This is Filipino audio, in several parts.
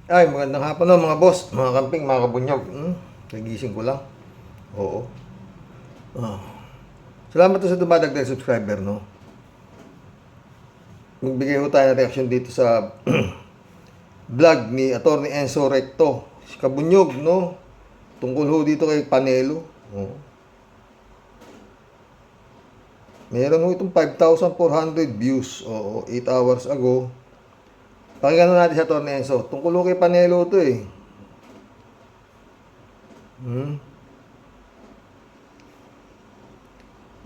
Ay, magandang hapon no, mga boss, mga kamping, mga kabunyog. Nagising ko lang. Oo. Ah. Salamat to sa dumadagdag subscriber, no? Magbigay ko tayo ng reaction dito sa vlog ni Atty. Enzo Recto. Si Kabunyog, no? Tungkol ho dito kay Panelo. Oo. Meron ho itong 5,400 views. Oo, 8 hours ago. Pakinggan natin si Atty. Enzo. Tungkol ho kay Panelo to eh.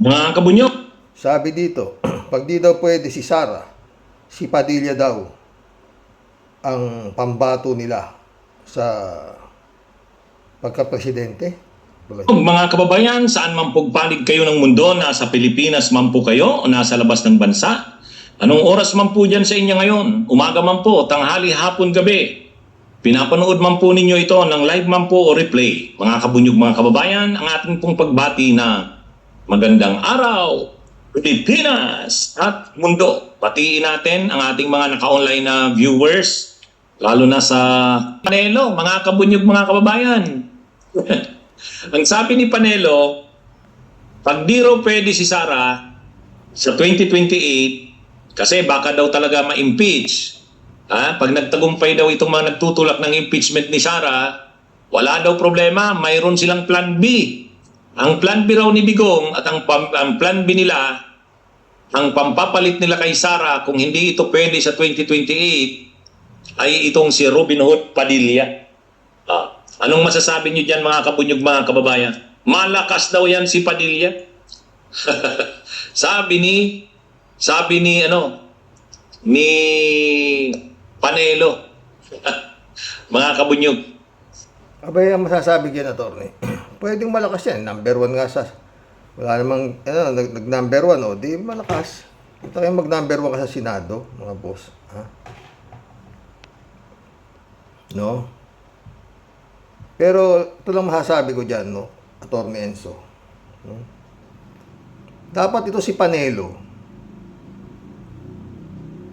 Mga kabunyok, Sabi dito, pag di daw pwede si Sara, si Padilla daw ang pambato nila sa pagka-presidente. mga kababayan, saan man pugpalig kayo ng mundo, nasa Pilipinas man po kayo o nasa labas ng bansa, anong oras man po dyan sa inyo ngayon, umaga man po, tanghali, hapon, gabi, pinapanood man po ninyo ito ng live man po o replay. Mga kabunyog, mga kababayan, ang ating pong pagbati na magandang araw, Pilipinas at mundo. Patiin natin ang ating mga naka-online na viewers, lalo na sa Panelo, mga kabunyog, mga kababayan. Ang sabi ni Panelo, pag di raw pwede si Sara sa 2028, kasi baka daw talaga ma-impeach. Pag nagtagumpay daw itong mga nagtutulak ng impeachment ni Sara, wala daw problema, mayroon silang plan B. Ang plan B raw ni Bigong at ang plan B nila, ang pampapalit nila kay Sara kung hindi ito pwede sa 2028, ay itong si Robin Hood Padilla. Anong masasabi niyo dyan, mga kabunyog, mga kababayan? Malakas daw yan si Padilla. sabi ni Panelo. Mga kabunyog. Abay, ang masasabi dyan, attorney, pwedeng malakas yan. Number 1 nga sa... Wala namang, nag-number 1, o, di malakas. Ito kayo mag-number 1 ka sa Senado, mga boss. Ha? No? Pero, ito lang masasabi ko dyan, no? Atty. Enzo. No? Dapat ito si Panelo.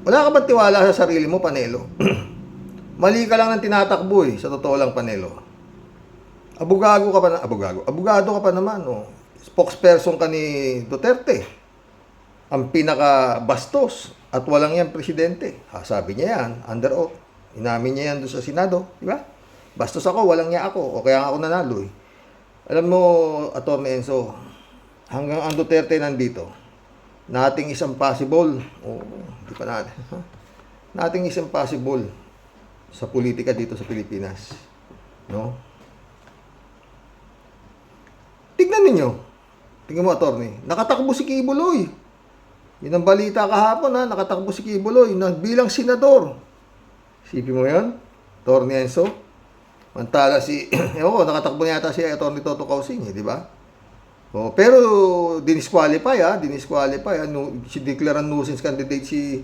Wala ka bang tiwala sa sarili mo, Panelo? Mali ka lang ng tinatakbo eh, sa totoo lang, Panelo. Abogado ka pa naman, no? Spokesperson ka ni Duterte. Ang pinaka-bastos at walang yan presidente. Sabi niya yan, under oath. Inamin niya yan doon sa Senado, di ba? Bastos ako, walang niya ako. O kaya ako nanalo eh. Alam mo, Atty. Enzo, hanggang ang Duterte nandito, nothing is impossible. Di pa natin. Nothing is impossible sa politika dito sa Pilipinas. No? Tignan ninyo. Tingnan mo, attorney. Nakatakbo si Kibuloy. Yun ang balita kahapon, ha. Nakatakbo si Kibuloy bilang senador. Sipin mo yan? Attorney Enzo. Mantala si... ewan ko, nakatakbo na yata si Attorney Toto Causing, di ba? Pero dinisqualify, ha. Dinisqualify. Si-declare nuisance candidate si...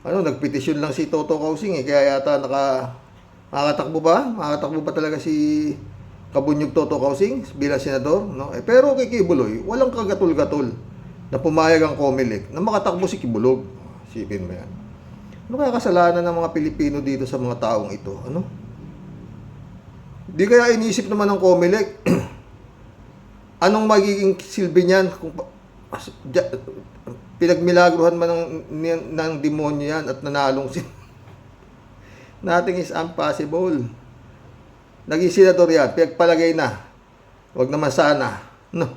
nagpetisyon lang si Toto Causing, Kaya yata makakatakbo ba? Makakatakbo ba talaga si... Kabunyog Toto Causing bilang senador, no? Pero kay Kibuloy, walang kagatul-gatul na pumayag ang COMELEC na makatakbo si Kibulog. Sipin mo yan. Ano kaya kasalanan ng mga Pilipino dito sa mga taong ito? Ano? Di kaya inisip naman ng COMELEC anong magiging silbi niyan kung pinagmilagruhan man ng demonyo yan at nanalong nothing is impossible. Naging senador yan, pinagpalagay na. Huwag naman sana. No.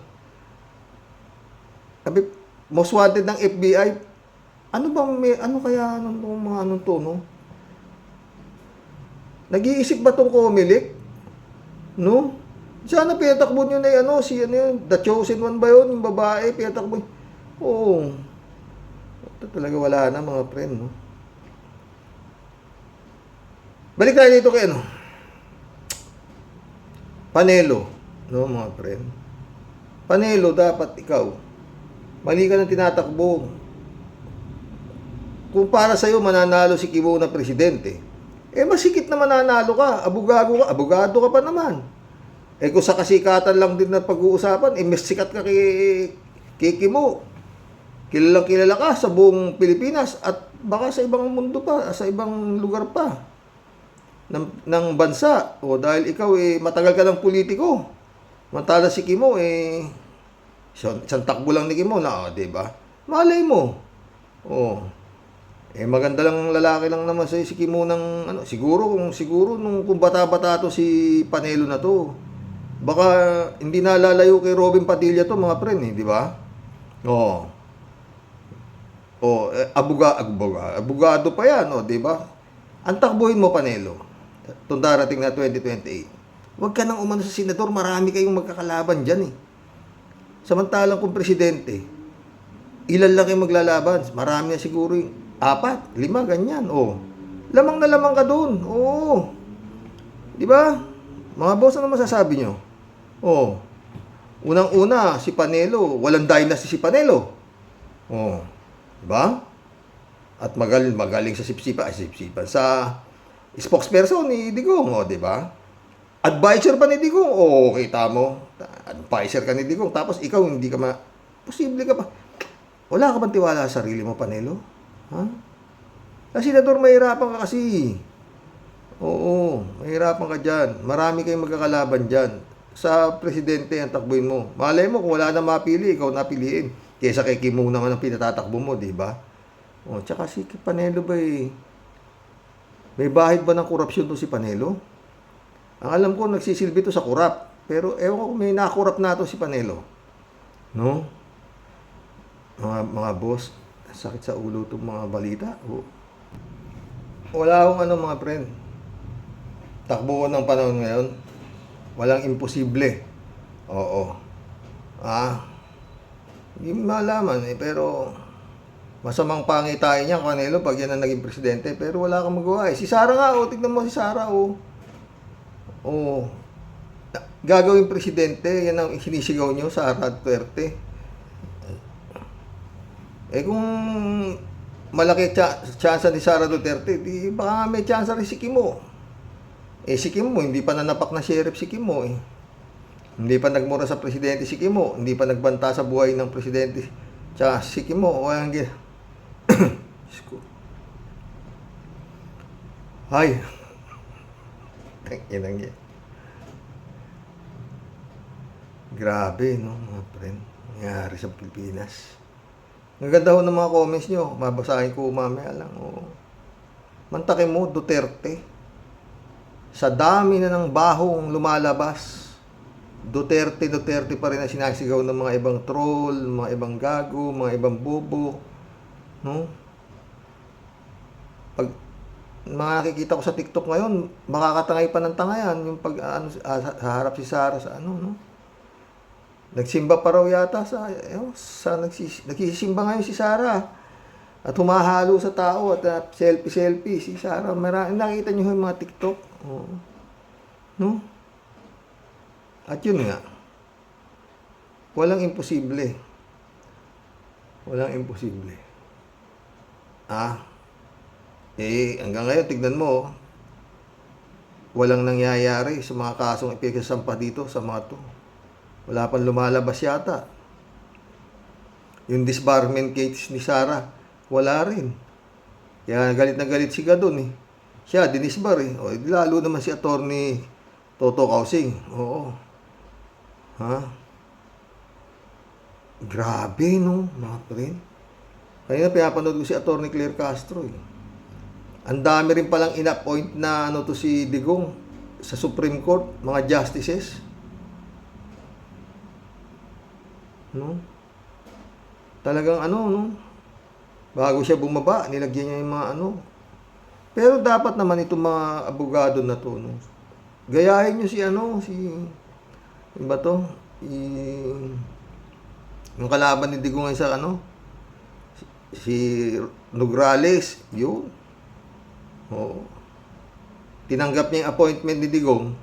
Sabi, most wanted ng FBI. Ano kaya mga to, no? Nag-iisip ba tong COMELEC? No? Sana pinatakbo nyo na yun, The Chosen One ba yun? Yung babae, pinatakbo. Oo. Ito talaga wala na, mga friend, no? Balik tayo dito kay Panelo, no, mga friend. Panelo, dapat ikaw, mali ka ng tinatakbo. Kung para sa'yo mananalo si Kibo na presidente, masikip na mananalo ka, abogado ka pa naman. Kung sa kasikatan lang din na pag-uusapan, mas sikat ka kay Kibo. Kilalang kilala ka sa buong Pilipinas at baka sa ibang mundo pa, sa ibang lugar pa. ng bansa. O dahil ikaw matagal ka ng politiko. Mantala si Kimo isang takbo lang ni Kimo na, 'di ba? Malay mo. Maganda lang lalaki lang naman si Kimo ng siguro kung bata-bata to si Panelo na to. Baka hindi nalalayo kay Robin Padilla to, mga pren, di ba? Abogado pa yan, di ba? Ang takbuhin mo, Panelo, itong darating na 2028. Huwag ka nang umano sa senador, marami kayong magkakalaban dyan Samantalang kung presidente, ilan lang kayong maglalaban? Marami na siguro 4, 5, ganyan. Lamang na lamang ka doon. Di ba? Mga boss, ano masasabi nyo? Unang-una, si Panelo, walang dynasty si Panelo. Diba? At magaling sa sipsipan, sa spokesperson ni Digong, diba? Advisor pa ni Digong, kita mo. Advisor ka ni Digong, tapos ikaw hindi ka posible ka pa. Wala ka bang tiwala sa sarili mo, Panelo? Kasi senador, mahirapan ka kasi. Mahirapan ka dyan. Marami kayong magkakalaban dyan. Sa presidente ang takbuhin mo. Malay mo, kung wala na mapili, ikaw napiliin. Kesa kay Kim Mung naman ang pinatatakbo mo, di ba? Tsaka si Panelo ba may bahid ba ng korupsyon to si Panelo? Ang alam ko, nagsisilbi to sa kurap. Pero ewan ko kung may nakurap na to si Panelo. No? Mga boss, sakit sa ulo itong mga balita. Wala akong mga friend. Takbo ko ng panahon ngayon. Walang imposible. Hindi malaman pero masamang pangitain niya, Panelo, pag yan ang naging presidente. Pero wala kang magawa Si Sara nga, tignan mo si Sara, gagawin presidente, yan ang sinisigaw nyo, Sara Duterte. Kung malaki chance ni Sara Duterte, di baka may chance rin si Kimo. Si Kimo, hindi pa nanapak na sheriff si Kimo Hindi pa nagmura sa presidente si Kimo. Hindi pa nagbanta sa buhay ng presidente. Tsaka si Kimo, Ay. Yan. Grabe, mga friend. Nangyari sa Pilipinas. Ang ganda ho ng mga comments nyo. Mabasahin ko mamaya lang. Mantakin mo, Duterte. Sa dami na ng bahong lumalabas, Duterte pa rin ang sinasigaw ng mga ibang troll, mga ibang gago, mga ibang bobo. No? Pag makikita ko sa TikTok ngayon, makakatangay pa ng tangayan yung pag harap si Sara sa Nagsimba pa raw yata nagsisimba ngayon si Sara. At humahalo sa tao at selfie si Sara. Nakita niyo yung mga TikTok. No? At yun nga. Walang imposible. Hanggang ngayon, tignan mo, walang nangyayari sa mga kasong ipinasampa dito sa mga to. Wala pang lumalabas yata. Yung disbarment case ni Sara, wala rin. Kaya galit na galit si Gadon Siya, dinisbar lalo naman si Attorney Toto Kausing. Grabe, mga friend. Kaya pinapanood ko si Attorney Claire Castro Ang dami rin palang in-appoint na to si Digong sa Supreme Court, mga justices. No? Talagang bago siya bumaba, nilagyan niya yung mga Pero dapat naman itong mga abogado na to, gayahin nyo yung kalaban ni Digong sa si Nograles, yun. Tinanggap niya yung appointment ni Digong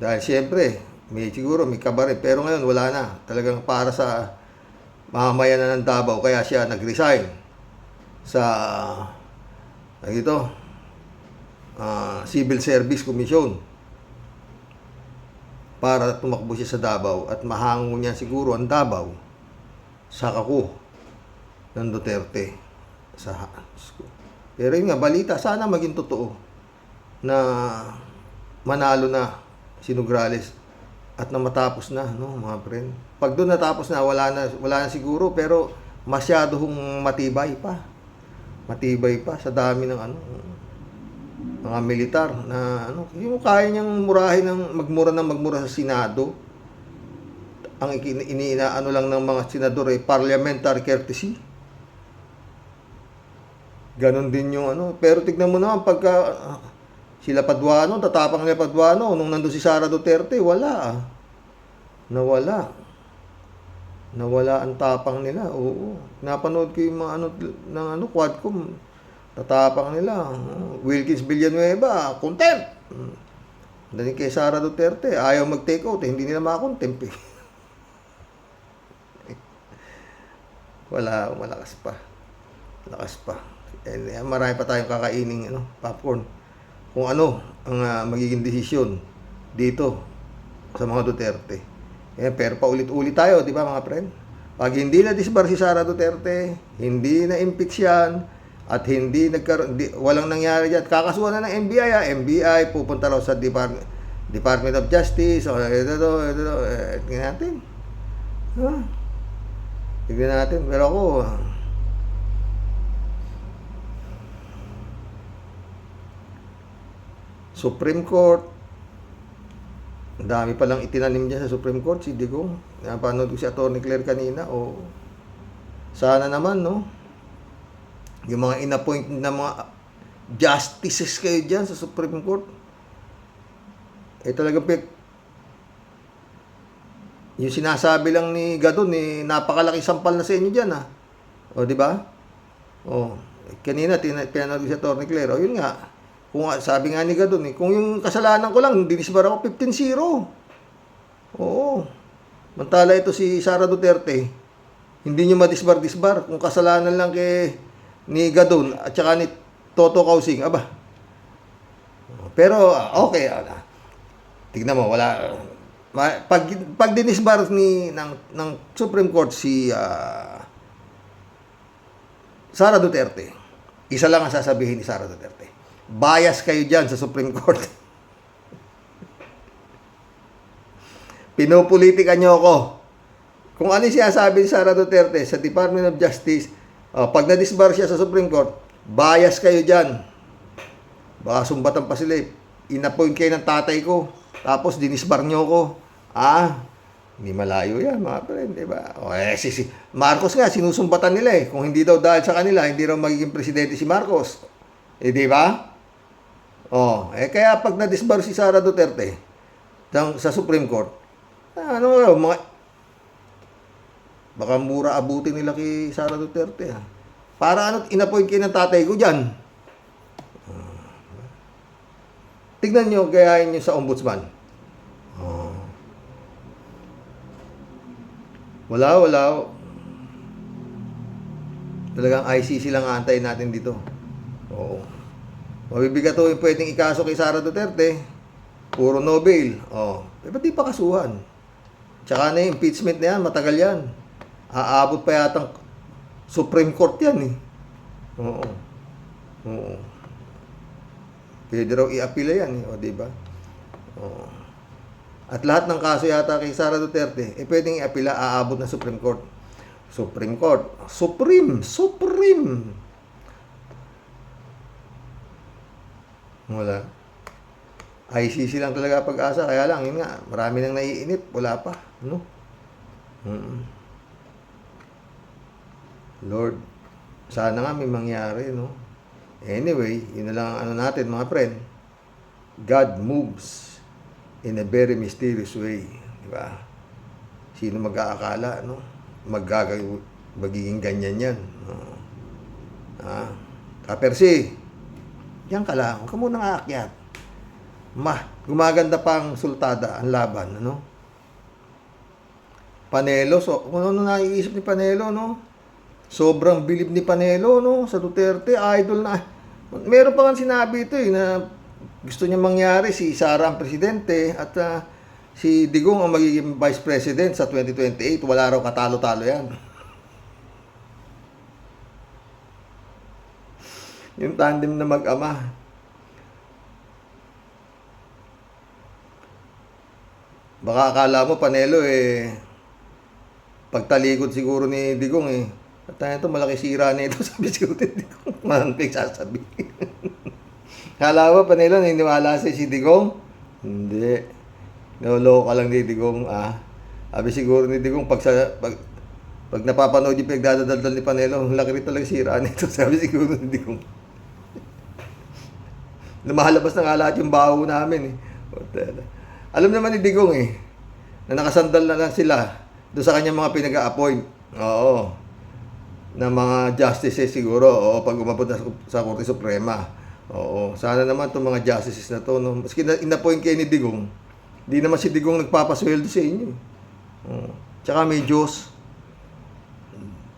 dahil siyempre, siguro may kabaret, pero ngayon wala na. Talagang para sa mamamayan na ng Davao, kaya siya nag-resign sa Civil Service Commission para tumakbo siya sa Davao at mahango niya siguro ang Davao sa kako ng Duterte. Pero yun nga, balita, sana maging totoo. na manalo na si Nograles at na matapos na, no, mga friend. Pag doon natapos na, wala na siguro, pero masyado hong matibay pa. Matibay pa sa dami ng mga militar na yung kaya niyang magmura sa Senado. Ang iniinaano lang ng mga senador ay parliamentary courtesy. Ganon din yung pero tignan mo naman pagka sila Paduano, tatapang nila Paduano nung nandun si Sara Duterte, wala. Nawala ang tapang nila. Oo. Napanood ko yung mga ng Quadcom. Tatapang nila. Wilkins Villanueva, contempt. Dahil kay Sara Duterte, ayaw mag-take out, hindi nila makakontempt eh. Wala, malakas pa. Lakas pa. And marami pa tayong kakaining popcorn. Kung ang magiging desisyon dito sa mga Duterte. Pero paulit-ulit tayo, di ba mga friend? Pag hindi na disbar si Sara Duterte, hindi na impeach yan, at walang nangyari dyan, kakasuhan na ng NBI, NBI, pupunta raw sa Department of Justice, tignan natin. Tignan natin, pero ako, Supreme Court, ang dami palang itinanim dyan sa Supreme Court, si Digong. Napanood ko si Atty. Claire kanina, sana naman, no? Yung mga inappoint na mga justices kayo dyan sa Supreme Court, talagang yung sinasabi lang ni Gadon, napakalaki sampal na sa inyo dyan, di ba? Kanina, pinanood ko si Atty. Claire, yun nga. Kung sabi nga ni Gadon, kung yung kasalanan ko lang, dinisbar ako 15-0. Oo. Mantala ito si Sara Duterte, hindi nyo madisbar-disbar. Kung kasalanan lang ni Gadon at saka ni Toto Kausing, Pero, okay. Tignan mo, wala. Pag dinisbar ng Supreme Court si Sara Duterte, isa lang ang sasabihin ni Sara Duterte. Bias kayo dyan sa Supreme Court. Pinupolitika nyo ako. Kung ano yung sinasabi ni Sara Duterte sa Department of Justice, pag na-disbar siya sa Supreme Court, bias kayo dyan. Baka sumbatan pa sila. Inappoint kayo ng tatay ko, tapos dinisbar nyo ko. Hindi malayo yan, mga friend, diba? Si Marcos nga, sinusumbatan nila Kung hindi daw dahil sa kanila, hindi raw magiging presidente si Marcos. Diba? Kaya pag na-disbar si Sara Duterte sa Supreme Court, baka mura abutin nila kay Sara Duterte. Para inappoint kayo ng tatay ko dyan. Tignan nyo, gayahin nyo sa ombudsman. Wala. Talagang ICC lang antayin natin dito. Mabibigat yung pwedeng ikaso kay Sara Duterte. Puro no bail. Ba't di pa kasuhan? Tsaka na yung impeachment na yan, matagal yan. Aabot pa yatang Supreme Court yan Oo. Pwede raw i-apila yan diba? At lahat ng kaso yata kay Sara Duterte, pwedeng i-apila, aabot na Supreme Court. Supreme Court. Supreme! Wala. ICC lang talaga pag-asa. Kaya lang, yun nga, marami nang naiinip. Wala pa. Lord, sana nga may mangyari, Anyway, yun na lang ang natin, mga friend. God moves in a very mysterious way. Diba? Sino mag-aakala, magiging ganyan yan. Kapersi, yan ka lang. Huwag ka munang aakyat. Gumaganda pang sultada ang laban, Panelo, kung ano naiisip ni Panelo, Sobrang bilib ni Panelo, sa Duterte, idol na. Meron pa nga sinabi ito, na gusto niya mangyari si Sara ang presidente at si Digong ang magiging vice president sa 2028. Wala raw katalo-talo yan. Yung tandem na mag-ama. Baka akala mo, Panelo, pagtalikod siguro ni Digong At tayo ito, malaki sira na ito, sabi siguro ni Digong. Maraming sasabihin. Kala mo, Panelo, niniwala si Digong? Hindi. Naloko ka lang ni Digong, Sabi siguro ni Digong, pag napapanood yung pinagdadaldal ni Panelo, laki rin talaga sira nito, sabi siguro ni Digong. Lumalabas na nga lahat yung baho namin Alam naman ni Digong na nakasandal na lang sila doon sa kanyang mga pinag-a-appoint. Oo. Na mga justices siguro, pag umabot na sa Korte Suprema. Oo. Sana naman itong mga justices na to, no? Maski in-appoint kayo ni Digong, di naman si Digong nagpapasweldo sa inyo. Tsaka may Diyos.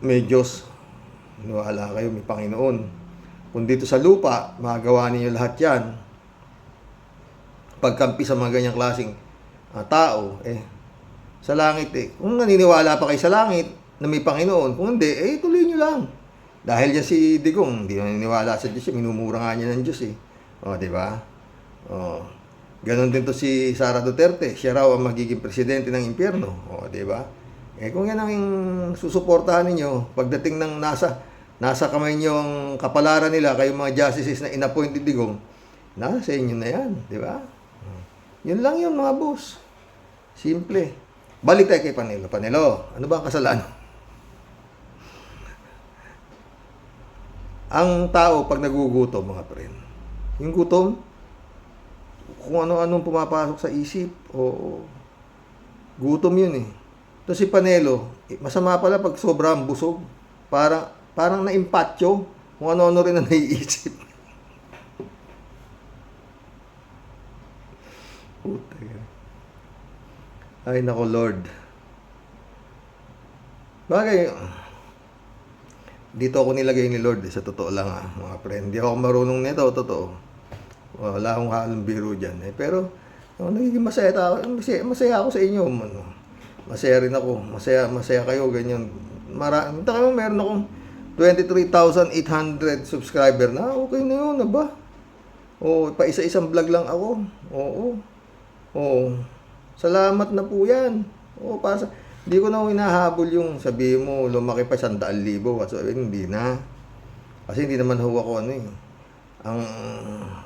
May Diyos. Niwala kayo, may Panginoon. Kung dito sa lupa, magagawa ninyo lahat yan. Pagkampi sa mga ganyang klaseng tao, sa langit Kung naniniwala pa kayo sa langit na may Panginoon, kung hindi, tuloy nyo lang. Dahil yan si Digong, hindi naniniwala sa Diyos, minumura nga niya ng Diyos di ba? Ganon din to si Sara Duterte, siya raw ang magiging presidente ng impyerno. Di ba? Kung yan ang susuportahan ninyo, pagdating ng nasa kamay nyo ang kapalaran nila, kayong mga justices na inappoint ni Digong, nasa inyo na yan, di ba? Yun lang yun, mga boss. Simple. Balik tayo kay Panelo. Panelo, ano ba ang kasalanan? Ang tao pag nagugutom, mga friend, yung gutom, kung ano-anong pumapasok sa isip, gutom yun Ito si Panelo, masama pala pag sobrang busog. Parang na-impatyo kung ano-ano rin ang naiisip. Ay, nako Lord. Bagay, dito ako nilagay ni Lord, sa totoo lang mga friend. Hindi ako marunong nito, totoo. Wala akong halong biro dyan. Pero, nagiging masaya ako sa inyo. Masaya rin ako. Masaya kayo, ganyan. Meron akong 23,800 subscriber na. Okay na yun, ba? Pa isa-isang vlog lang ako. Salamat na po yan. Hindi ko na hinahabol yung sabihin mo, lumaki pa 100,000. Hindi na. Kasi hindi naman ako ang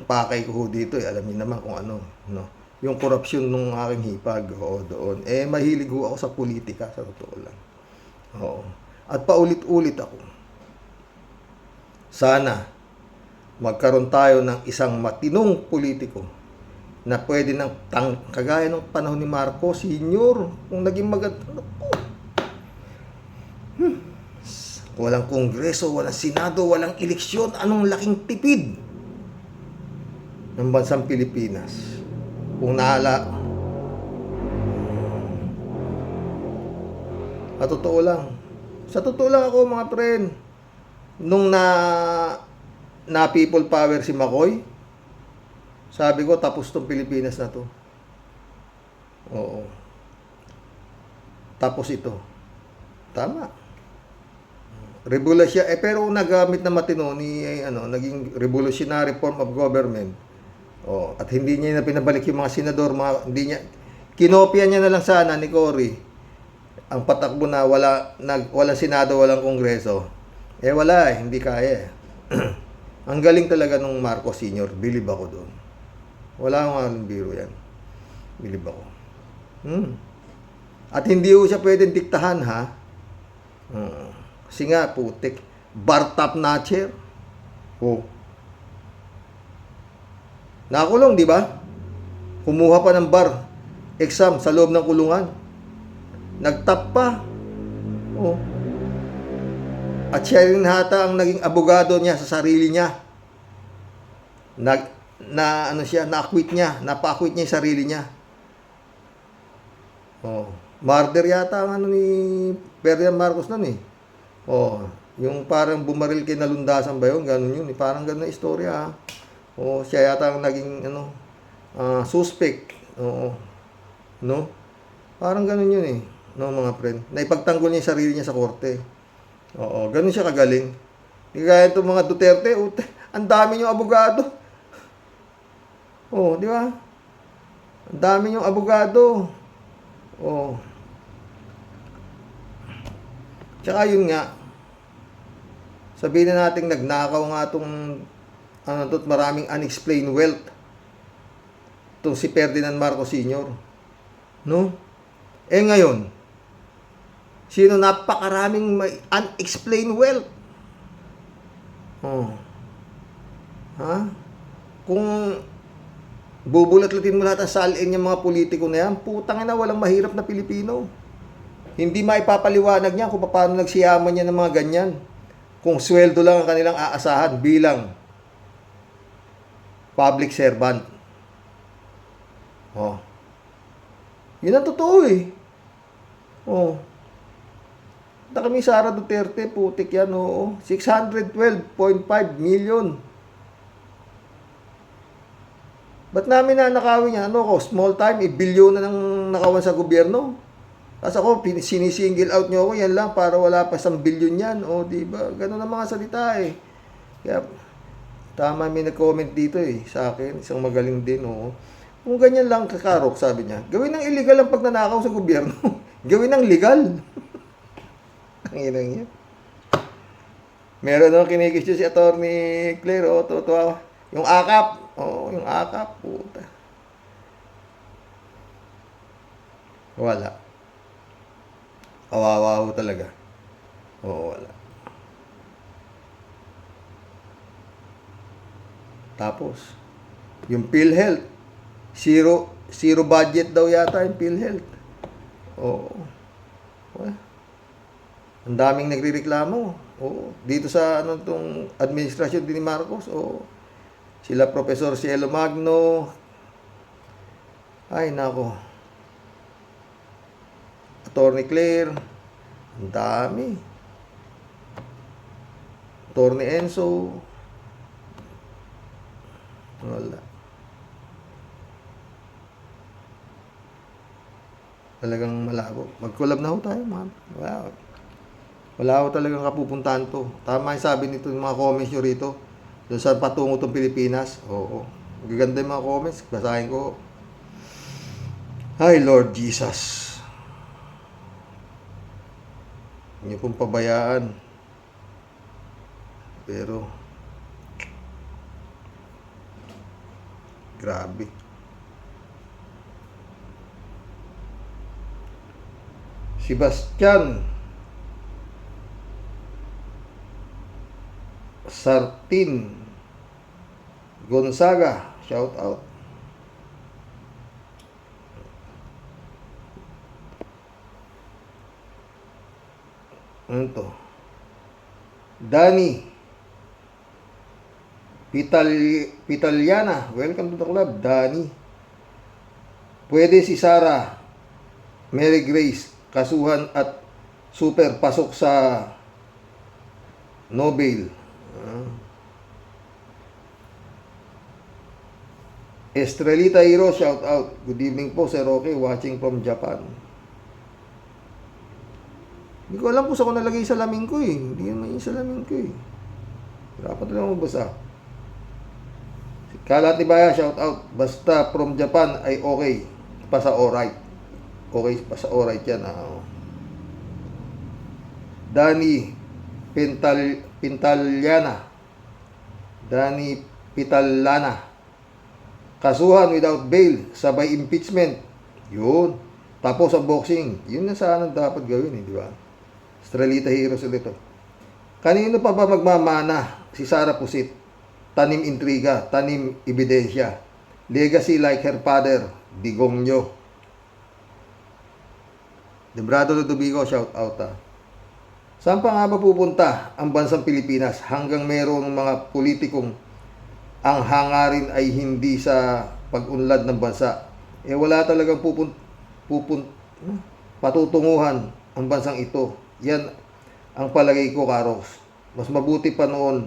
pakay ko dito alam niyo naman kung ano, no? Yung korupsyon nung aking hipag, doon. Mahilig ako sa politika, sa totoo lang. At paulit-ulit ako. Sana magkaroon tayo ng isang matinong politiko na pwede kagaya ng panahon ni Marcos Sr. Kung naging maganda. Walang kongreso, walang senado, walang eleksyon. Anong laking tipid ng bansang Pilipinas. Kung sa totoo lang ako mga friend, nung na people power si McCoy, sabi ko tapos tong Pilipinas na to. Tapos ito. Tama. Revolusyon, pero nagamit na matino naging revolutionary form of government. At hindi niya na pinabalik yung mga senador, hindi niya kinopya niya na lang sana ni Cory ang patakbo na walang senado, walang kongreso. Wala hindi kaya. Ang galing talaga nung Marcos Sr., bilib ako doon. Wala akong halong biro yan. Bilib ako. At hindi ko siya pwedeng diktahan, kasi nga, putik. Bar top notcher. Nakulong, di ba? Kumuha pa ng bar exam sa loob ng kulungan. Nagtap pa. At siya rin hata ang naging abogado niya sa sarili niya. Na-acquit niya. Napa-acquit niya yung sarili niya. Murder yata ang ni Ferdinand Marcos nun yung parang bumaril kay nalundasan ba yun? Ganun yun. Parang ganun na istorya. Siya yata ang naging suspect. No? Parang ganun yun no, mga friend. Naipagtanggol niya yung sarili niya sa korte. Ganun siya kagaling. Hindi kaya itong mga Duterte, ang dami niyong abogado. Di ba? Ang dami niyong abogado. Oh. Tsaka yun nga, sabihin na natin nagnakaw nga itong maraming unexplained wealth. Itong si Ferdinand Marcos Sr. No? Eh ngayon, sino napakaraming may unexplained wealth? Oh. Ha? Kung bubulat-latin mo lahat ang salin yung mga politiko na yan, putang ina, walang mahirap na Pilipino. Hindi maipapaliwanag niya kung paano nagsiyaman niya ng mga ganyan. Kung sweldo lang ang kanilang aasahan bilang public servant. Oh. Yun ang totoo eh. Oh. Kami Sara Duterte, putik yan, oo. 612.5 million. Ba't namin nanakawin yan? Ano ko, small time, bilyon na nang nakawan sa gobyerno. Tapos ako, sinisingle out nyo ako, yan lang, para wala pa 1 bilyon yan. O, diba? Ganun ang mga salita eh. Kaya, tama may nag-comment dito eh, sa akin. Isang magaling din, oo. Kung ganyan lang kakarok, sabi niya, gawin ng illegal ang pagnanakaw sa gobyerno. Gawin ng legal. Ang inang yan. Meron nung kinikis si Atty. Claire, o, tuwa. Yung akap. Oo, yung akap, puta. Wala. Kawawa ho talaga. Oo, wala. Tapos, yung PhilHealth, zero budget daw yata yung PhilHealth. Oo. Wala. Ang daming nagrereklamo. Oo. Dito sa tong administrasyon din ni Marcos. Oo. Sila Professor Cielo Magno. Ay, nako. Atty. Claire. Ang dami. Atty. Enzo. Wala. Talagang malabo. Mag-collab na ho tayo, man. Wala ho talagang kapupuntahan to. Tama yung sabi nito yung mga comments nyo rito. Doon sa patungo tong Pilipinas. Oo. Magaganda yung mga comments. Basahin ko. Ay, Lord Jesus. Hindi pong pabayaan. Pero, grabe. Sebastian Sartin Gonzaga, shout out. Ano to? Dani Pitaliana, welcome to the club, Dani. Pwede si Sarah Mary Grace kasuhan at super pasok sa Nobel. Estrelita Hero, shout out. Good evening po, Sir Roque, watching from Japan. Hindi ko alam kung saan ko nalagay sa salamin ko eh. Hindi naman yung salamin ko eh. Dapat lang magbasa. Si Kalatibaya, shout out. Basta from Japan ay okay. Pa sa alright. Okay, pa sa alright yan. Dani Pintaliana. Dani Pitalana. Kasuhan without bail, sabay impeachment. Yun. Tapos ang boxing. Yun na sana dapat gawin eh, di ba? Estrelita Heroes ulit ito. Kanino pa ba magmamana si Sara Pusit? Tanim intriga, tanim ebidensya. Legacy like her father, Digongyo. Debrado Ludovico, shout out ha. Saan pa nga ba pupunta ang bansang Pilipinas hanggang mayroong mga politikong ang hangarin ay hindi sa pag-unlad ng bansa? Eh wala talagang patutunguhan ang bansang ito. Yan ang palagay ko, Karos. Mas mabuti pa noon,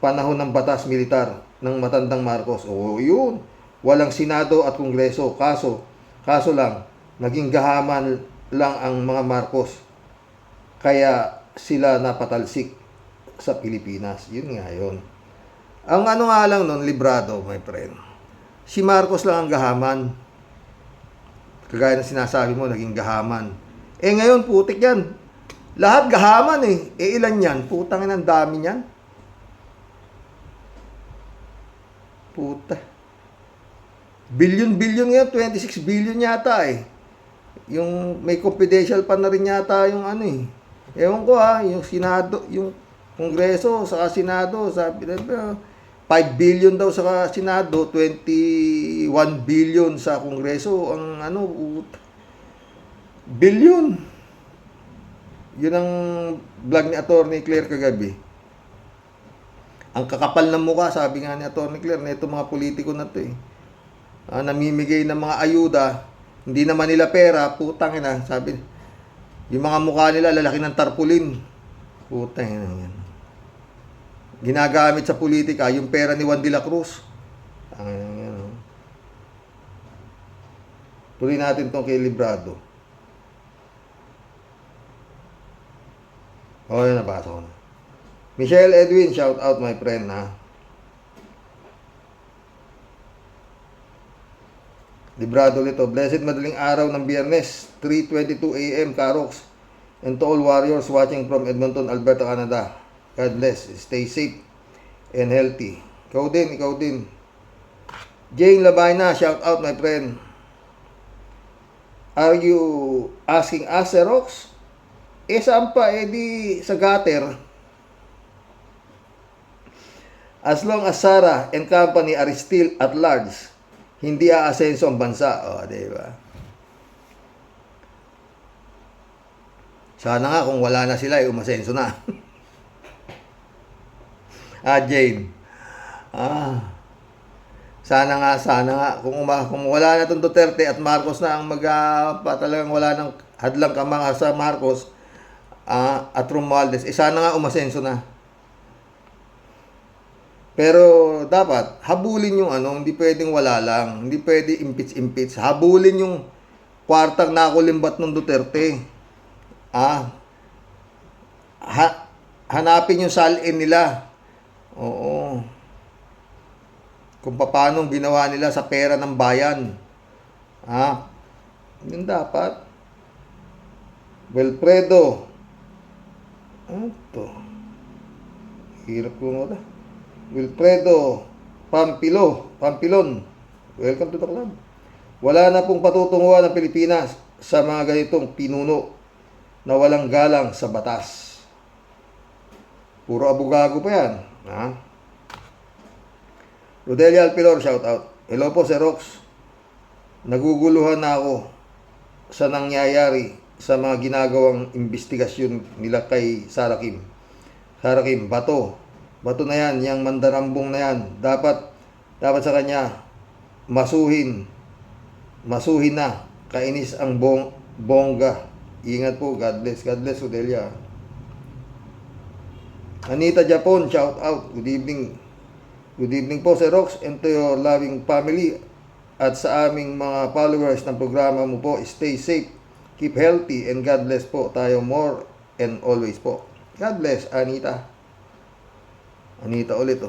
panahon ng batas militar ng matandang Marcos. Oo, yun. Walang Senado at Kongreso. Kaso lang, naging gahaman lang ang mga Marcos. Kaya sila napatalsik sa Pilipinas. Yun nga yun. Ang ano nga lang nun, librado, my friend. Si Marcos lang ang gahaman. Kagaya ng sinasabi mo, naging gahaman. Eh ngayon, putik yan. Lahat gahaman eh. Eh ilan yan? Putang ina, ang dami yan. Puta. Billion yan, 26 billion yata eh. Yung may confidential pa na rin yata yung ano eh. Ewan ko yung Senado, yung Kongreso, saka Senado, sabi na 5 billion daw sa Senado, 21 billion sa Kongreso, ang ano, billion. Yun ang vlog ni Attorney Claire kagabi. Ang kakapal ng mukha, sabi nga ni Attorney Claire, na itong mga politiko na to eh. Namimigay ng mga ayuda, hindi naman nila pera, putang ina, sabi. Yung mga mukha nila, lalaki ng tarpulin. Putang ina yan. Ginagamit sa politika, yung pera ni Juan de la Cruz. Tuloy natin itong kay Librado. Yun, nabasa ko na. Michelle Edwin, shout out my friend ha. Librado nito. Blessed madaling araw ng Biyernes, 3:22 AM, Karox. And to all warriors watching from Edmonton, Alberta, Canada. God bless. Stay safe and healthy. Ikaw din. Jane Labayna, shout out my friend. Are you asking us, Xerox? Saan pa? Di sa gutter. As long as Sarah and company are still at large, hindi aasenso ang bansa. Diba? Sana nga kung wala na sila, umasenso na. Jane. Sana nga. Kung wala na itong Duterte at Marcos na ang talagang wala ng hadlang kamang sa Marcos at Romualdez, sana nga umasenso na. Pero dapat habulin yung hindi pwedeng wala lang. Hindi pwede impeach. Habulin yung kwartang nakulimbat ng Duterte. Hanapin yung salin nila. Oo. Kung paano ginawa nila sa pera ng bayan. Yun dapat. Wilfredo. Ito. Hirap ko nga. Wilfredo Pampilon. Welcome to the club. Wala na pong patutunguhan ng Pilipinas sa mga ganitong pinuno na walang galang sa batas. Puro abugago pa yan. Rodelia Alpilor, shout out. Hello po, Xerox. Naguguluhan na ako sa nangyayari sa mga ginagawang investigasyon nila kay Sarah Kim. Bato na yan, yung mandarambong na yan. Dapat sa kanya, masuhin na. Kainis ang bongga. Ingat po, God bless, Rodelia. Anita Japon, shout out. Good evening po, Xerox, and to your loving family. At sa aming mga followers ng programa mo po, stay safe, keep healthy, and God bless po tayo more and always po. God bless, Anita ulit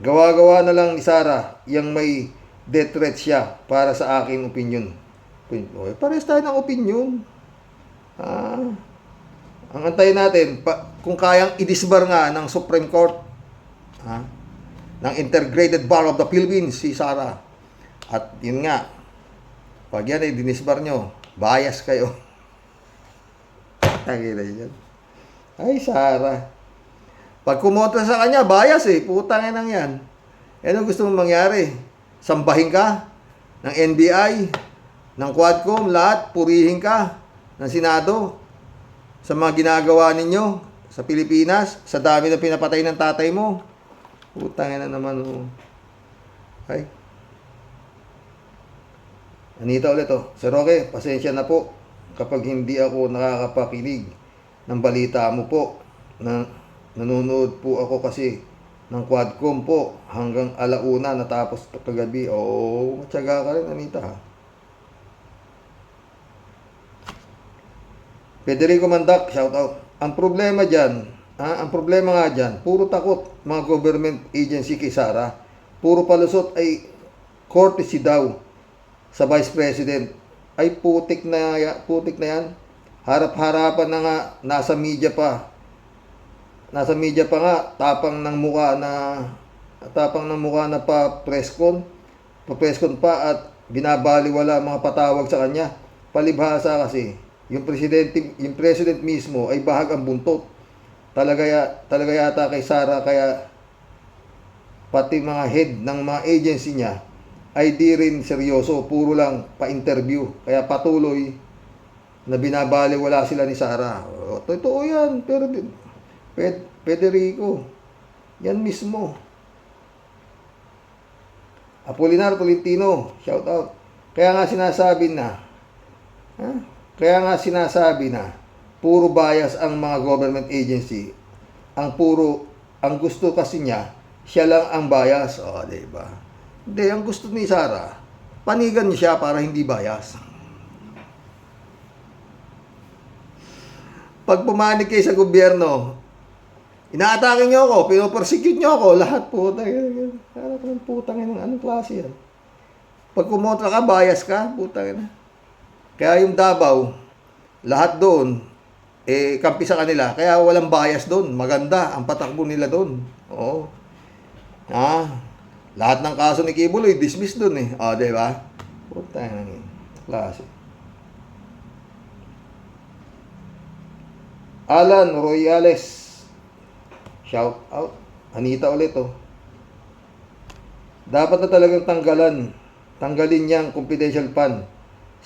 Gawa-gawa na lang ni Sarah yung may death threat siya para sa aking opinion. Pares tayo ng opinion. Ang antayin natin, kung kayang i-disbar nga ng Supreme Court, ng Integrated Bar of the Philippines, si Sarah. At yun nga, pag yan ay dinisbar nyo, bias kayo. Ay, Sarah. Pag kumontra sa kanya, bias putangin lang yan. Ano gusto mong mangyari? Sambahin ka ng NBI, ng Quadcom, lahat, purihin ka ng Senado sa mga ginagawa ninyo sa Pilipinas, sa dami na pinapatay ng tatay mo. Putangin na naman. Ay. Anita ulit Sir Roque, pasensya na po kapag hindi ako nakakapakinig ng balita mo po. Nanonood po ako kasi ng Quadcom po hanggang 1:00 natapos kagabi. Matyaga ka rin, Anita. Federico Mandak, shout out. Ang problema nga dyan, puro takot mga government agency kay Sarah. Puro palusot ay courtesy daw. sa Vice President. Ay putik na yan. Harap-harapan na nga, nasa media pa. Nasa media pa nga, tapang ng mukha na pa-presscon pa at binabaliwala ang mga patawag sa kanya. Palibhasa kasi, yung president mismo ay bahag ang buntot. Talaga yata kay Sara, kaya pati mga head ng mga agency niya ay di rin seryoso, puro lang pa-interview. Kaya patuloy na binabaliwala sila ni Sara. O, totoo yan, pero Federico, yan mismo. Apolinar Tolentino, shout out. Kaya nga sinasabi na puro bias ang mga government agency. Ang gusto kasi niya, siya lang ang bias. O, diba? Hindi, ang gusto ni Sara, panigan niya siya para hindi bias. Pag pumanig kayo sa gobyerno, inaatake niyo ako, pinopersecute niyo ako, lahat po. Harap ng putang ina, anong klase yan? Pag kumontra ka, bias ka, putang ina. Kaya yung Davao, lahat doon, kampi sa kanila. Kaya walang bias doon. Maganda ang patakbo nila doon. Oo. Lahat ng kaso ni Kibuloy, dismiss doon eh. O, diba? Putang ina, klase. Alan Royales, shout out. Anita ulit oh. Dapat na talagang tanggalin niyang confidential fund.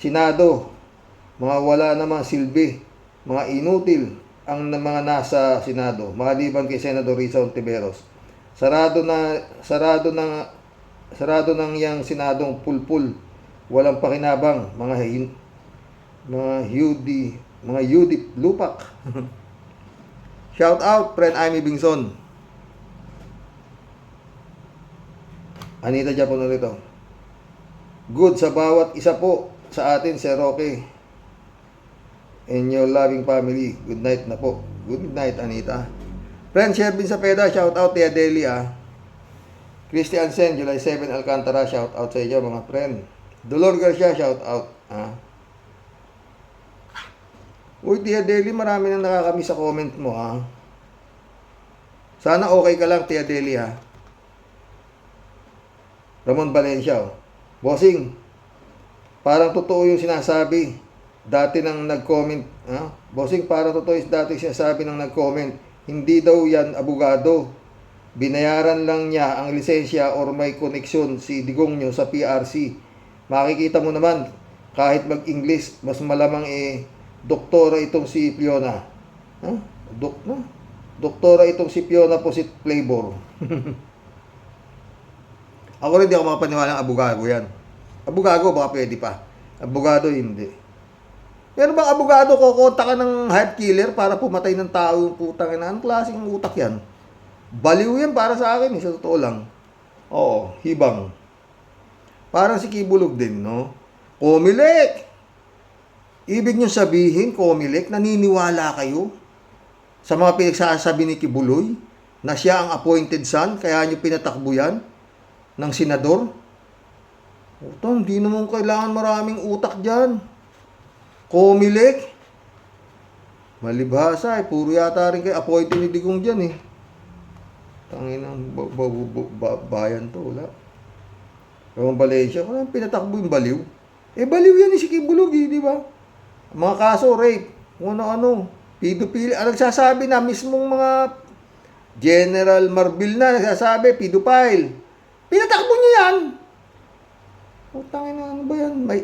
Senado, mga wala namang silbi, mga inutil ang mga nasa Senado, maliban kay Senador Risa Ontiveros. Sarado nang yang Senadong pulpul, walang pakinabang, mga Yudi lupak. Shout out, friend Amy Bingson. Anita Japon ulit oh. Good sa bawat isa po sa atin, Sir Roque. And your loving family. Good night na po. Good night, Anita. Friend Shervin Sapeda, shout out Tia Deli ah. Christian Sen, July 7, Alcantara, shout out sa inyo mga friend. Dolor Garcia, shout out ah. Uy, Tia Deli, marami nang nakakamiss sa comment mo ah. Sana okay ka lang, Tia Deli ha. Ramon Valencia oh. Bossing, parang totoo yung sinasabi dati nang nag-comment ha? Bossing, parang totoo yung dati sinasabi nang nag-comment, hindi daw yan abogado, binayaran lang niya ang lisensya or may koneksyon si Digong nyo sa PRC. Makikita mo naman, kahit mag-English, mas malamang doktora itong si Fiona. Doktora itong si Fiona po si Flavor. Ako rin di ako makapaniwala ng abogado yan. Abogado baka pwede pa. Abogado hindi. Meron bang abogado kukonta ka ng hired killer para pumatay ng tao yung putang ina? Anong klaseng utak yan? Baliw yan para sa akin sa totoo lang. Oo, hibang. Parang si Kibulog din, no? Comelec! Ibig nyo sabihin, Comelec, naniniwala kayo sa mga pinagsasabi ni Kibuloy na siya ang appointed son, kaya nyo pinatakbo yan ng senador? Utang, hindi naman kailangan maraming utak dyan. Comelec, malibhasa puro yata rin kayo appointed ni Digong dyan eh. Tangin ang bayan to, wala. Ramon Valencia, kung pinatakbo yung baliw. Baliw yan si Kibulog di ba? Mga kaso, rape, kung ano-ano, pedophilia, nagsasabi na mismong mga General Marbil na nagsasabi, pedophile. Pinatakbo niya yan. Putangin na, ano ba yan? May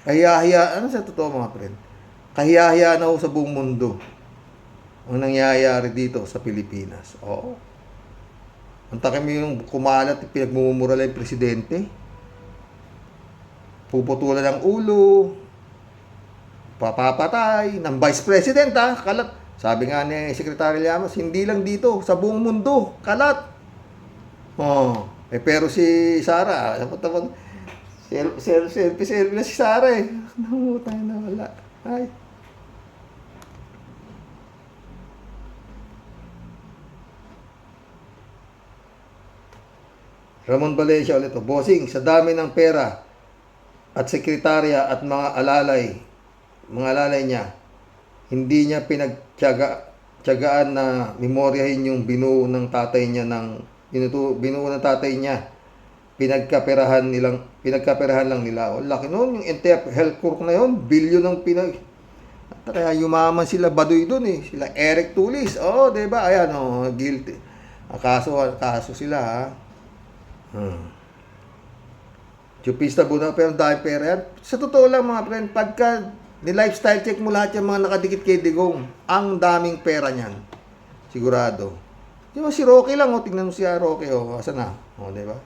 kahiyahiya, ano sa totoo mga friend? Kahiyahiya na sa buong mundo ang nangyayari dito sa Pilipinas. Oo. Ang takim yung kumalat, pinagmumura lang yung presidente. Puputulan ng ulo. Papapatay ng vice president ha. Kalat. Sabi nga ni Secretary Llamas, hindi lang dito, sa buong mundo. Kalat. Oh. Pero si Sara, selfie na si Sara eh. Namutay na wala. Ay. Ramon Valencia ulit. Bossing, sa dami ng pera, at sekretarya at mga alalay niya, hindi niya tiyagaan na memoryahin yung binuo ng tatay niya binuo ng tatay niya. Pinagkaperahan lang nila. O laki noon, yung NTF Health Corp na yon, bilyon ng kaya yumaman sila Baduy doon eh. Sila Eric Tulis. Oh, 'di ba? Ayan guilty. Kaso sila ha. Chupista Buna, pero dahil pera yan. Sa totoo lang mga friend, pagka ni-lifestyle check mo lahat yung mga nakadikit kay Digong, ang daming pera niyan. Sigurado. Di ba si Rocky lang, tingnan mo siya Rocky, asan na? Di ba?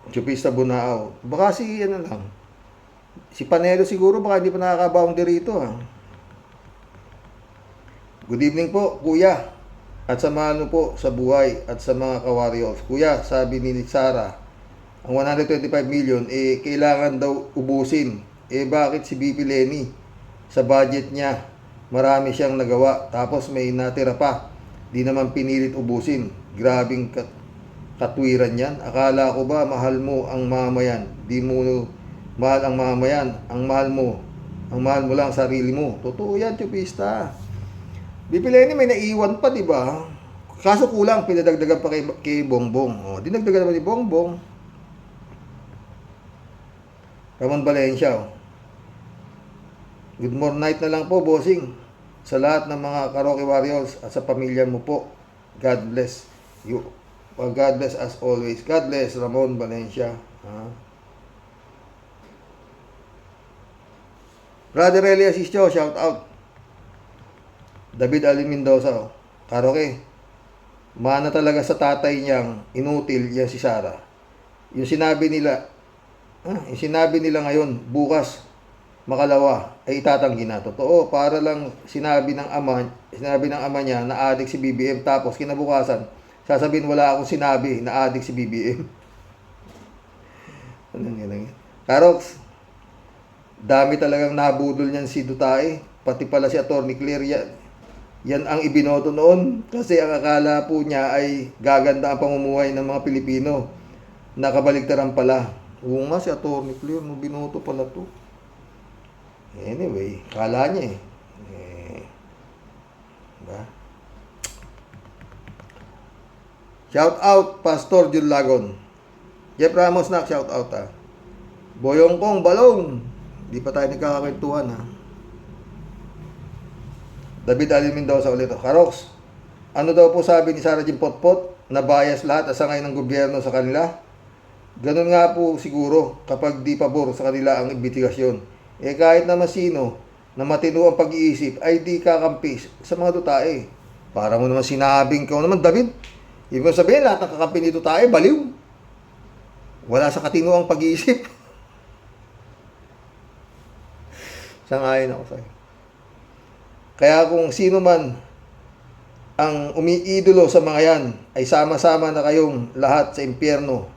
Chupista Bunao. Baka si Panelo siguro, baka hindi pa nakaka-boundary rito ha. Good evening po, kuya. At samahan mo po sa buhay at sa mga ka-warriors. Kuya, sabi ni Sara, ang 125 million, kailangan daw ubusin. Bakit si BP Lenny? Sa budget niya, marami siyang nagawa. Tapos may natira pa. Di naman pinilit ubusin. Grabing katwiran yan. Akala ko ba mahal mo ang mamayan? Di mo mahal ang mamayan. Ang mahal mo lang sarili mo. Totoo yan, Chupista. BP Lenny may naiwan pa, di ba? Kaso kulang, pinadagdagan pa kay Bongbong. Dinagdagan naman ni Bongbong. Ramon Valencia. Good morning night na lang po, bossing. Sa lahat ng mga Karaoke Warriors at sa pamilya mo po. God bless you. God bless as always. God bless, Ramon Valencia. Brother Elias Ischo, shout out. David Alin Mendoza, Karaoke. Mana talaga sa tatay niyang inutil yan si Sara. Yung sinabi nila ngayon, bukas, makalawa, ay itatanggi na. Totoo, para lang sinabi ng ama niya na adik si BBM, tapos kinabukasan, sasabihin wala akong sinabi na adik si BBM. Karox, dami talagang nabudol niyan si Dutay, pati pala si Atty. Claire yan ang ibinoto noon kasi ang akala po niya ay gaganda ang pamumuhay ng mga Pilipino. Nakabaligtaran pala. Oo nga, si Atty. Claire, binoto pala to. Anyway, kala niya diba? Shout out, Pastor Jun Lagon. Jeff Ramos na, shout out ha. Boyong Kong Balong. Di pa tayo nagkakakwentuhan ha. David Alin Mendoza ulit. Karox, ano daw po sabi ni Sara Jim Potpot na bias lahat at sangay ng gobyerno sa kanila? Ganun nga po siguro kapag di pabor sa kanila ang imbestigasyon. Kahit naman sino na matino ang pag-iisip ay di kakampi sa mga Dutae. Para mo naman sinabing ko naman, David. Ibig sabihin lahat ng kakampi ni Dutae, baliw. Wala sa katino ang pag-iisip. Sangayon ako sa'yo. Kaya kung sino man ang umiidolo sa mga yan, ay sama-sama na kayong lahat sa impyerno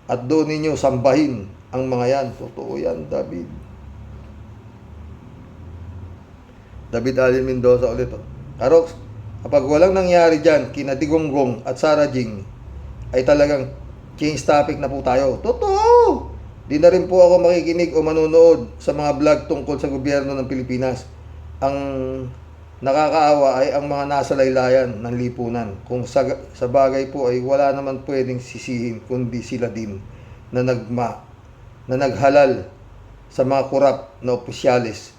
at doon ninyo sambahin ang mga yan. Totoo yan, David. David Alin Mendoza ulit. Karox, kapag walang nangyari dyan, kina Digonggong at Sara Jing, ay talagang change topic na po tayo. Totoo! Di na rin po ako makikinig o manonood sa mga vlog tungkol sa gobyerno ng Pilipinas. Ang nakakaawa ay ang mga nasa laylayan ng lipunan. Kung sa bagay po ay wala naman pwedeng sisihin kundi sila din na naghalal sa mga korap na opisyalis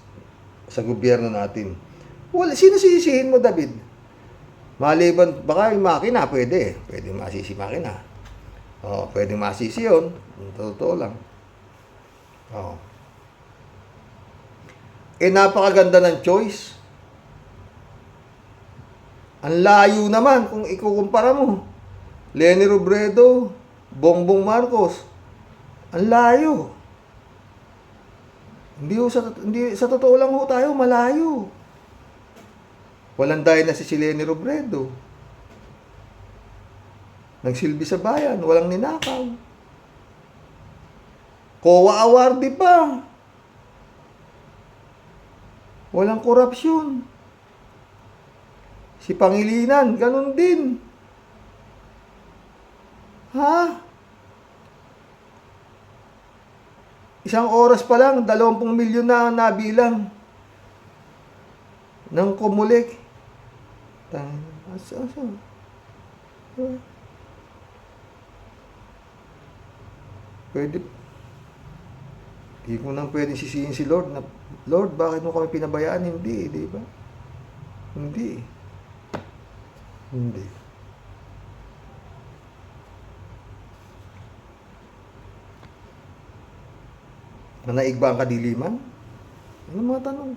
sa gobyerno natin. Sino sisihin mo, David? Maliban, baka yung makina, pwede masisi makina. Pwede masisi yun. Totoo lang. Napakaganda ng choice. Ang layo naman kung ikukumpara mo. Leni Robredo, Bongbong Marcos. Ang layo. Hindi sa totoo lang tayo malayo. Walang dahil na si Leni Robredo. Nagsilbi sa bayan, walang ninakaw. COA awardee pa. Walang korupsyon. Si Pangilinan, ganun din. Ha? isang oras pa lang, 20 milyon na ang nabilang ng Comelec. Pwede, di ko nang pwede sisihin si Lord na, Lord, bakit mo kami pinabayaan? Hindi, di ba? Hindi. Hindi. Nanaig ba ang kadiliman? Ano mga tanong?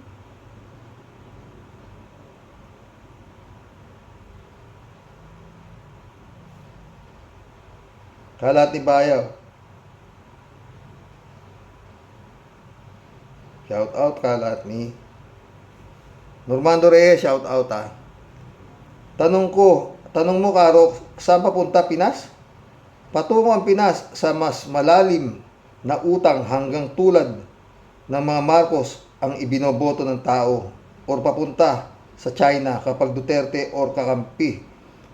Kalat ni Bayaw. Shout out kalat ni Normando Reyes, shout out ah. Tanong mo Karo, saan papunta Pinas? Patungo ang Pinas sa mas malalim na utang hanggang tulad ng mga Marcos ang ibinoboto ng tao, or papunta sa China kapag Duterte or kakampi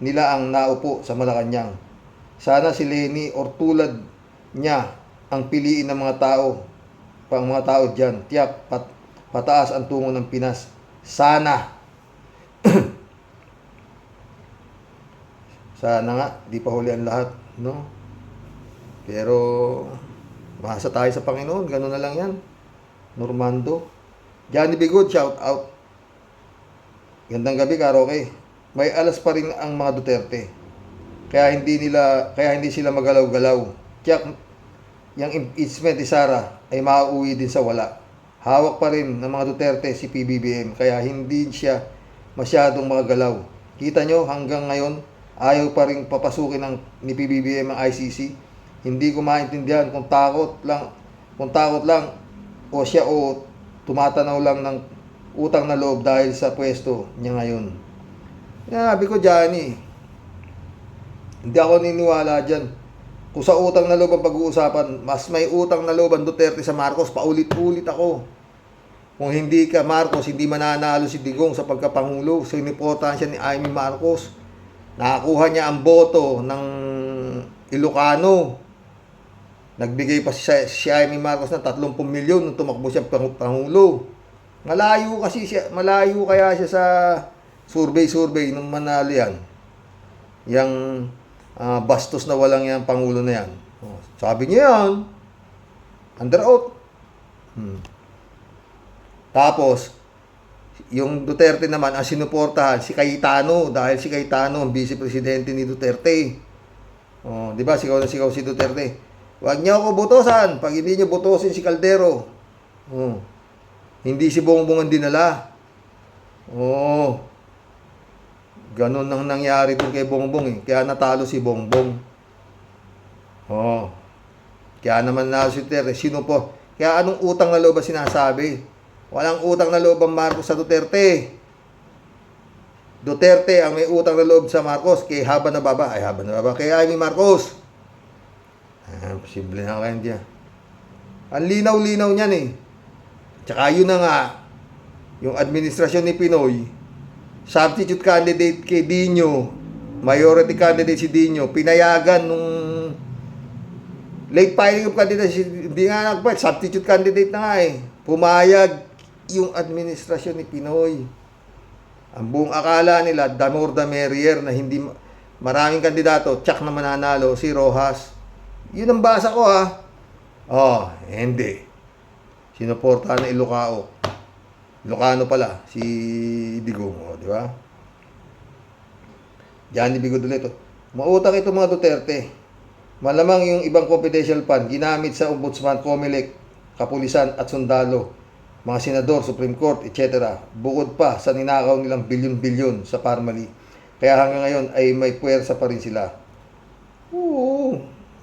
nila ang naupo sa Malacanang. Sana si Leni or tulad niya ang piliin ng mga tao, pang mga tao dyan. Tiyak, pataas ang tungo ng Pinas. Sana. Sana nga, di pa huli ang lahat, no? Pero, mahasa tayo sa Panginoon, gano'n na lang yan. Normando. Johnny Bigod, shout out. Gandang gabi, Karoke. May alas pa rin ang mga Duterte. Kaya hindi sila magalaw-galaw. Tiyak, yung impeachment ni Sara ay mauuwi din sa wala. Hawak pa rin ng mga Duterte si PBBM, kaya hindi siya masyadong magalaw. Kita nyo, hanggang ngayon, ayaw pa rin papasukin ni PBBM ang ICC. Hindi ko maintindihan kung takot lang o siya o tumatanaw lang ng utang na loob dahil sa pwesto niya ngayon. Sabi ko, Johnny, hindi ako niniwala dyan. Kung sa utang na loob ang pag-uusapan, mas may utang na loob ang Duterte sa Marcos. Paulit-ulit ako. Kung hindi ka Marcos, hindi mananalo si Digong sa pagkapangulo. Sinipotahan ni Amy Marcos. Nakakuha niya ang boto ng Ilocano. Nagbigay pa si Amy Marcos ng 30 milyon nung tumakbo siya pangulo. Malayo kaya siya sa survey nung manalo yan. Yang bastos na walang yan, pangulo na yan. Sabi niya yan. Under oath. Tapos, yung Duterte naman, ang sinuportahan, si Cayetano. Dahil si Cayetano, ang vice-presidente ni Duterte. Di ba, sigaw na sigaw si Duterte. Huwag niyo ako botosan. Pag hindi niyo botosin si Caldero. Hindi si Bongbong ang dinala. Ganon ang nangyari dun kay Bongbong eh. Kaya natalo si Bongbong. Kaya naman na si Duterte. Sino po? Kaya anong utang na loob ang sinasabi? Walang utang na loob ang Marcos sa Duterte. Duterte ang may utang na loob sa Marcos. Kay Haba na Baba. Kay Amy Marcos. Posible na kayo diyan. Ang linaw-linaw niyan eh. Tsaka yun na nga. Yung administrasyon ni Pinoy, substitute candidate kay Dino, majority candidate si Dino, pinayagan nung late filing of candidate, hindi nga nagpahit, substitute candidate na nga eh. Pumayag yung administrasyon ni Pinoy. Ang buong akala nila, the more the merrier, na hindi maraming kandidato, tsak na mananalo, si Rojas. Yun ang basa ko ha. Hindi. Sinuportahan na Ilocano pala, si Digong, di ba? Johnny Bigod ulit. Mautang ito mga Duterte. Malamang yung ibang confidential fund ginamit sa ombudsman, Comelec, kapulisan at sundalo, mga senador, Supreme Court, etc. Bukod pa sa ninakaw nilang bilyon-bilyon sa Parmali. Kaya hanggang ngayon ay may puwersa pa rin sila.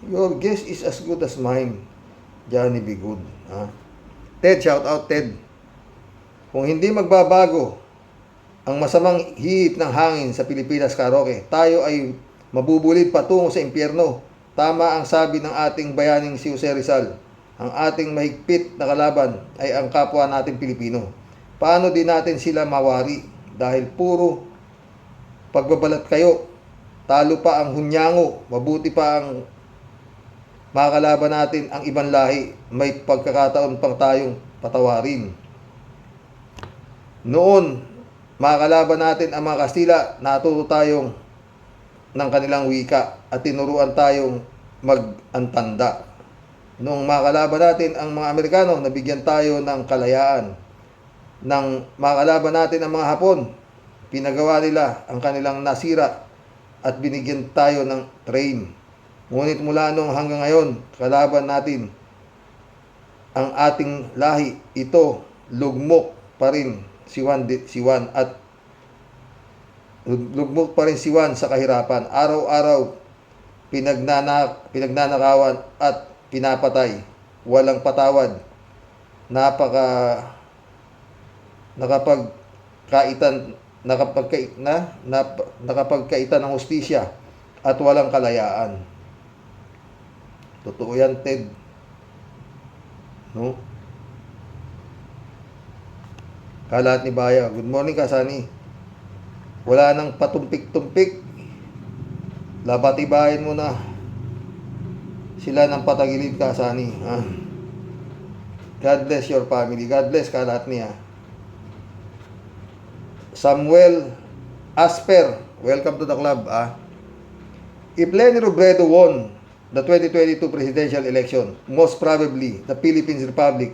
Your guess is as good as mine. Johnny Bigod. Ted, shout out Ted. Kung hindi magbabago ang masamang hihit ng hangin sa Pilipinas, Karoke, tayo ay mabubulid patungo sa impyerno. Tama ang sabi ng ating bayaning si Jose Rizal. Ang ating mahigpit na kalaban ay ang kapwa nating Pilipino. Paano din natin sila mawari? Dahil puro pagbabalat kayo. Talo pa ang Hunyango. Mabuti pa ang makakalaban natin ang ibang lahi, may pagkakataon pang tayong patawarin. Noon, makakalaban natin ang mga Kastila, natuto tayong ng kanilang wika at tinuruan tayong mag-antanda. Noong makakalaban natin ang mga Amerikano, nabigyan tayo ng kalayaan. Nang makakalaban natin ang mga Hapon, pinagawa nila ang kanilang nasira at binigyan tayo ng train. Ngunit mula noong hanggang ngayon, kalaban natin ang ating lahi. Ito, lugmok pa rin si Juan at lugmok pa rin si Juan sa kahirapan. Araw-araw, pinagnanakawan at pinapatay. Walang patawad. Nakapagkaitan ng hustisya at walang kalayaan. Totoo yan, Ted. No? Kalat ni Baya. Good morning, Kasani. Wala nang patumpik-tumpik. Labatibayin mo na sila ng patagilid, Kasani. God bless your family. God bless Kalat niya. Samuel Asper, welcome to the club. If Leni Robredo won the 2022 presidential election, most probably the Philippines Republic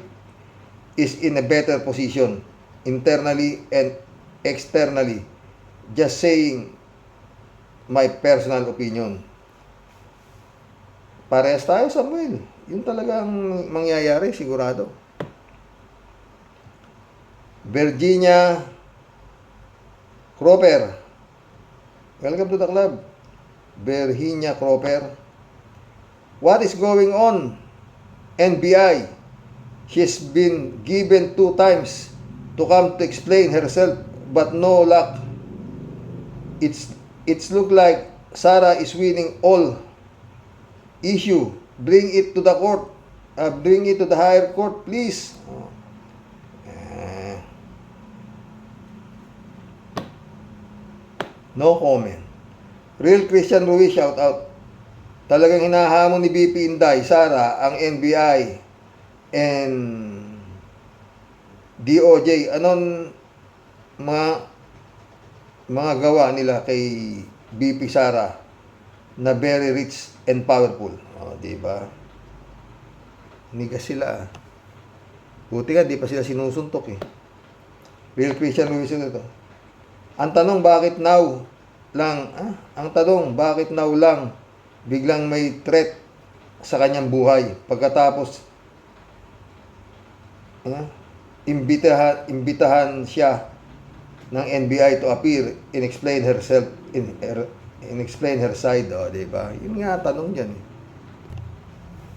is in a better position internally and externally. Just saying my personal opinion. Parehas tayo, Samuel. Yun talaga ang mangyayari, sigurado. Virginia Cropper, welcome to the club. Virginia Cropper. What is going on? NBI. She's been given 2 times to come to explain herself, but no luck. It's look like Sara is winning all issue. Bring it to the court. Bring it to the higher court, please. No comment. Real Christian Ruiz, shout out. Talagang hinahamon ni BP Inday, Sara, ang NBI and DOJ. Anong mga gawa nila kay BP Sara na very rich and powerful? Diba? Nigas sila. Buti nga, di pa sila sinusuntok eh. Real Christian Ruiz ito. Ang tanong, bakit now lang biglang may threat sa kanyang buhay pagkatapos imbitahan siya ng NBI to appear and explain herself and explain her side, diba? Yun nga tanong diyan.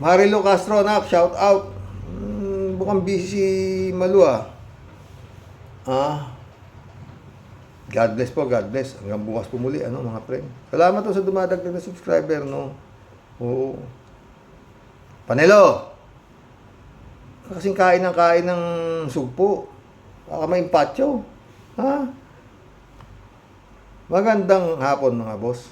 Marilo Castro, shout out. Bukang busy si Malu. God bless po, God bless. Hanggang bukas po muli, mga friend. Salamat po sa dumadagdag na subscriber, no? Oo. Panelo! Kasing kain ng sugpo. Baka may impatyo. Magandang hapon, mga boss.